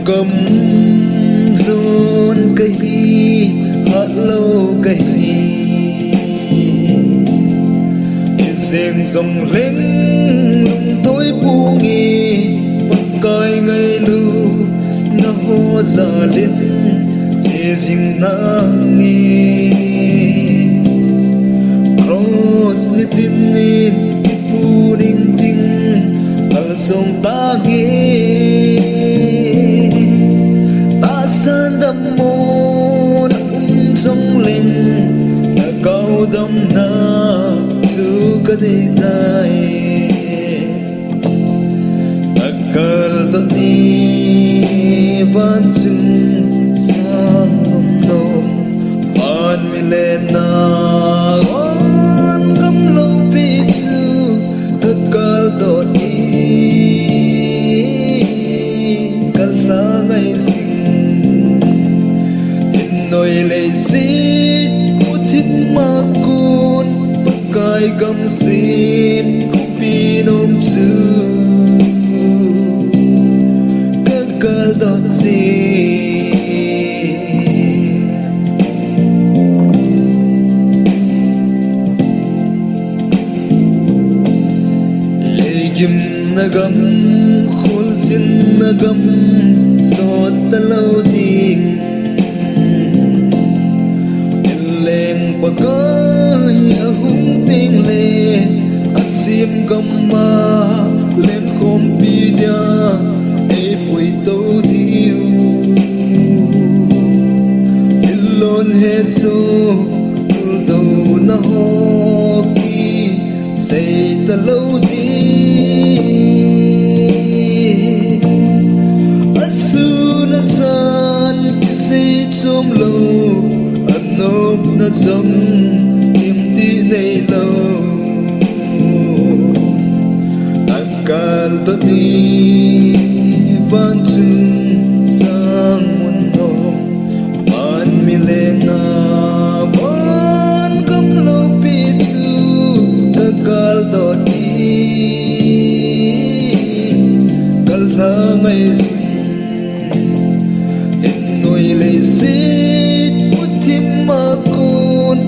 Cầm rôn cây hát lâu cây riêng dòng lên lùng tối bu nghi bắt cài ngày lưu nó hoa già lên chỉ riêng nắng nghi cross ni tin ni pu ding ding al song ta nghi sơn đâm mô đã rong lên đã cao đâm na dù có thể dài đã cờ tốt đi vẫn dừng sang hồng nôm bạn mi lên na on cầm lâu bị chu thật cờ tốt đi cần là ngày nồi lệ xít cú thích mà côn bất cài cầm xin cú phi nôm chư các cờ đọt gì lệ kim na gam khôn xin na gam giọt ta lâu tình bagay ahong tingle at sim gamma lên khom pidia e pui to diu ilon hesu do na hoki say ta lâu di asuna san say chom lâu nôm nó giống niềm tin này lâu anh cần tốt đi vẫn chừng sang muôn nôm bạn mi lên na bạn cầm lâu bị thu thật cần tốt đi cần thơ mây hình ngồi lấy xít mà côn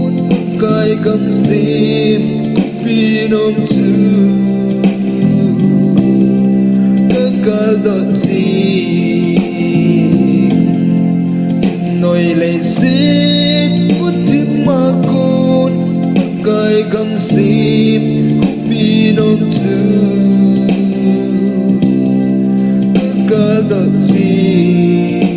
cài cầm sim phi nôm chư các ca đợt gì nồi lấy xít bút thím mà côn cài cầm sim phi nôm chư các ca đợt gì